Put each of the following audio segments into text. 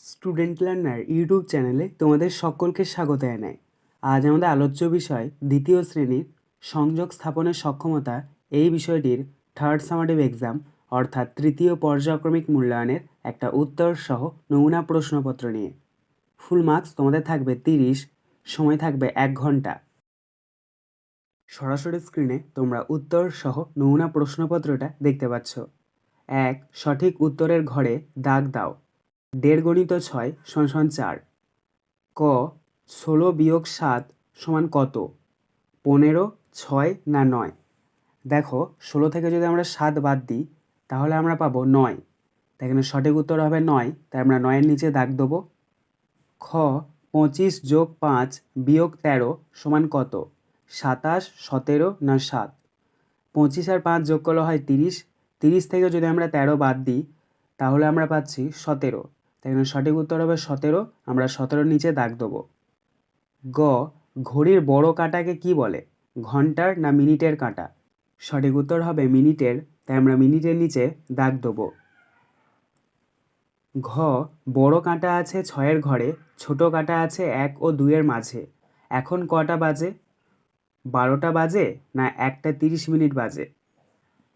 Student learner YouTube চ্যানেলে তোমাদের সকলকে স্বাগত জানাই। আজ আমাদের আলোচ্য বিষয় দ্বিতীয় শ্রেণীর সংযোগ স্থাপনের সক্ষমতা এই বিষয়টির থার্ড সামারেটিভ এক্সাম অর্থাৎ তৃতীয় পর্যায়ক্রমিক মূল্যায়নের একটা উত্তর সহ নমুনা প্রশ্নপত্র নিয়ে। ফুল মার্কস তোমাদের থাকবে 30, সময় থাকবে 1 ঘন্টা। সরাসরি স্ক্রিনে তোমরা উত্তর সহ নমুনা প্রশ্নপত্রটা দেখতে পাচ্ছ। 1. সঠিক উত্তরের ঘরে দাগ দাও। 1.5 গুণিত 6 = 4। ক 16 বিয়োগ 7 সমান কত? 15, 6 না 9? দেখো 16 থেকে যদি আমরা 7 বাদ দিই তাহলে আমরা পাবো 9। তাই এখানে সঠিক উত্তর হবে 9, তাই আমরা 9 এর নিচে দাগ দেবো। খ 25 যোগ 5 বিয়োগ 13 সমান কত? 27, 17 না 7? 25 আর 5 যোগ করলে হয় 30। 30 থেকে যদি আমরা 13 বাদ দিই তাহলে আমরা পাচ্ছি 17। তাই এখানে সঠিক উত্তর হবে 17, আমরা 17 নিচে দাগ দেবো। গ ঘড়ির বড় কাঁটাকে কি বলে? ঘন্টার না মিনিটের কাঁটা? সঠিক উত্তর হবে মিনিটের, তাই আমরা মিনিটের নিচে দাগ দেবো। ঘ বড় কাঁটা আছে 6-এর ঘরে, ছোট কাঁটা আছে 1 ও 2-এর মাঝে। এখন কটা বাজে? 12টা বাজে না 1টা 30 মিনিট বাজে?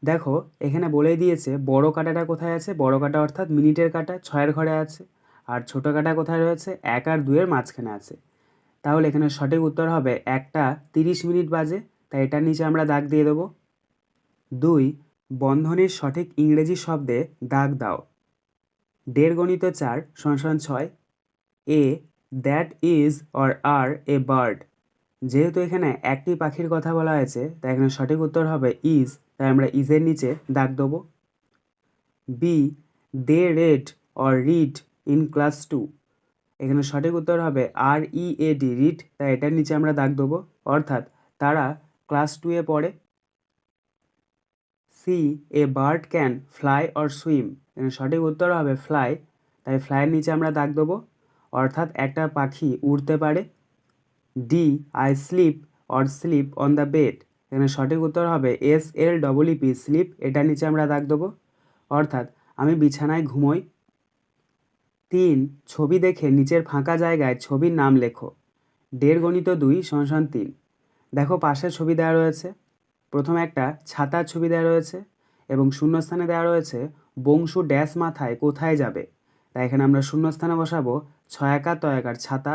দেখো এখানে বলেই দিয়েছে বড় কাঁটাটা কোথায় আছে। বড় কাঁটা অর্থাৎ মিনিটের কাঁটা 6-এর ঘরে আছে, আর ছোট কাঁটা কোথায় রয়েছে? 1 আর 2-এর মাঝখানে আছে। তাহলে এখানে সঠিক উত্তর হবে 1টা 30 মিনিট বাজে, তাই এটার নিচে আমরা দাগ দিয়ে দেবো। 2. বন্ধনীর সঠিক ইংরেজি শব্দে দাগ দাও। 1.5 গুণিত 4 = 6। A that is or are a bird. যেহেতু এখানে একটি পাখির কথা বলা হয়েছে তাই এখানে সঠিক উত্তর হবে ইজ, তাই আমরা ইজের নিচে দাগ দেবো। B they read or read in class 2। এখানে সঠিক উত্তর হবে READ রিড, তাই এটার নিচে আমরা দাগ দেবো, অর্থাৎ তারা ক্লাস 2-এ পড়ে। C a bird can fly or swim. এখানে সঠিক উত্তর হবে ফ্লাই, তাই ফ্লাইয়ের নিচে আমরা দাগ দেবো, অর্থাৎ একটা পাখি উড়তে পারে। D I sleep or sleep on the bed. এখানে সঠিক উত্তর হবে SLEEP স্লিপ, এটার নিচে আমরা দাগ দেবো, অর্থাৎ আমি বিছানায় ঘুমোই। 3. ছবি দেখে নিচের ফাঁকা জায়গায় ছবির নাম লেখো। 1.5 গুণিত 2 = 3। দেখো পাশে ছবি দেওয়া রয়েছে। প্রথমে একটা ছাতার ছবি দেওয়া রয়েছে এবং শূন্যস্থানে দেওয়া রয়েছে বংশু ড্যাশ মাথায় কোথায় যাবে। তাই এখানে আমরা শূন্যস্থানে বসাবো 6 ছাতা।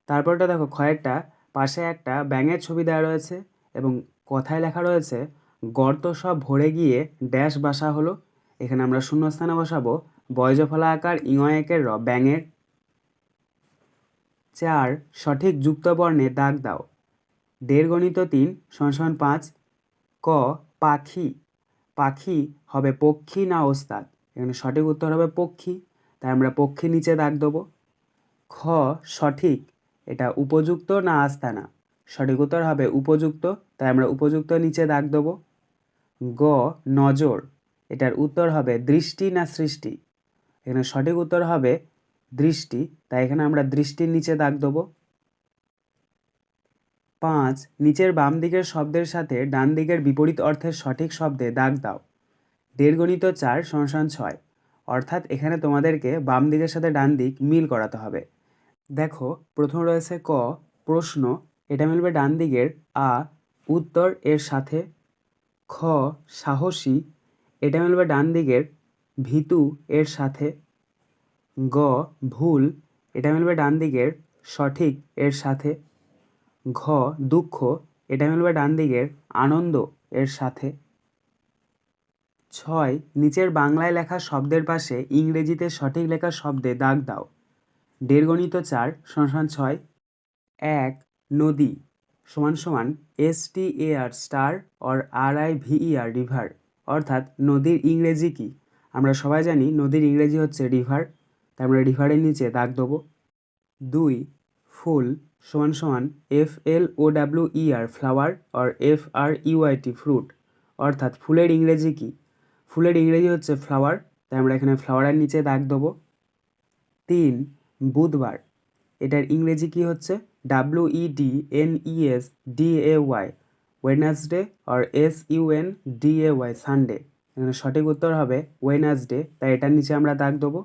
তারপরটা দেখো খয়েরটা পাশে একটা ব্যাঙের ছবি দেওয়া রয়েছে এবং কথায় লেখা রয়েছে গর্ত সব ভরে গিয়ে ড্যাশ বাসা হলো। এখানে আমরা শূন্যস্থানে বসাবো বয়জফলা আকার একের ব্যাঙের। 4. সঠিক যুক্ত বর্ণে দাগ দাও। 1.5 গুণিত 3 = 5। ক পাখি। পাখি হবে পক্ষী না ওস্তাদ? এখানে সঠিক উত্তর হবে পক্ষী, তাই আমরা পক্ষী নিচে দাগ দেবো। খ সঠিক, এটা উপযুক্ত না আস্তানা? সঠিক উত্তর হবে উপযুক্ত, তাই আমরা উপযুক্ত নিচে দাগ দেবো। গ নজর, এটার উত্তর হবে দৃষ্টি না সৃষ্টি? এখানে সঠিক উত্তর হবে দৃষ্টি, তাই এখানে আমরা দৃষ্টির নিচে দাগ দেবো। 5. নিচের বাম দিকের শব্দের সাথে ডান দিকের বিপরীত অর্থের সঠিক শব্দে দাগ দাও। 1.5 গুণিত 4 = 6। অর্থাৎ এখানে তোমাদেরকে বাম দিকের সাথে ডান দিক মিল করাতে হবে। দেখো প্রথম রয়েছে ক প্রশ্ন, এটা মিলবে ডান দিকের আ উত্তর এর সাথে। খ সাহসী, এটা মিলবে ডান দিকের ভীতু এর সাথে। গ ভুল, এটা মিলবে ডান দিকের সঠিক এর সাথে। ঘ দুঃখ, এটা মিলবে ডান দিকের আনন্দ এর সাথে। 6. নিচের বাংলায় লেখা শব্দের পাশে ইংরেজিতে সঠিক লেখা শব্দে দাগ দাও। 1.5 গুণিত 4 = 6। 1 নদী STAR star or RIVER river, অর্থাৎ নদীর ইংরেজি কি? আমরা সবাই জানি নদীর ইংরেজি হচ্ছে রিভার, তাই আমরা রিভারের নিচে দাগ দেবো। 2 ফুল FLOWER flower or FRUIT fruit, অর্থাৎ ফুলের ইংরেজি কি? ফুলের ইংরেজি হচ্ছে ফ্লাওয়ার, তাই আমরা এখানে ফ্লাওয়ারের নিচে দাগ দেবো। 3 বুধবার, এটার ইংরেজি কি হচ্ছে? WEDNESDAY Wednesday or SUNDAY Sunday. এখানে সঠিক উত্তর হবে ওয়েডনেসডে, তাই এটার নিচে আমরা দাগ দেবো।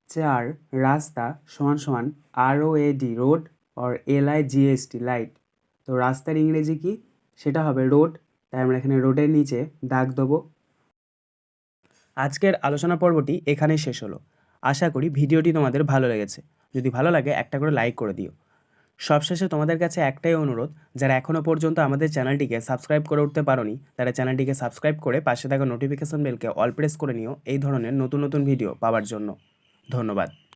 4 রাস্তা সমান সমান ROAD রোড আর LIGHT লাইট। তো রাস্তার ইংরেজি কি? সেটা হবে রোড, তাই আমরা এখানে রোডের নিচে দাগ দেবো। আজকের আলোচনা পর্বটি এখানেই শেষ হলো। আশা করি ভিডিওটি তোমাদের ভালো লেগেছে। যদি ভালো লাগে একটা করে লাইক করে দিও। সবশেষে তোমাদের কাছে একটাই অনুরোধ, যারা এখনও পর্যন্ত আমাদের চ্যানেলটিকে সাবস্ক্রাইব করে উঠতে পারোনি তারা চ্যানেলটিকে সাবস্ক্রাইব করে পাশে থাকা নোটিফিকেশন বেলকে অল প্রেস করে নিও এই ধরনের নতুন নতুন ভিডিও পাওয়ার জন্য। ধন্যবাদ।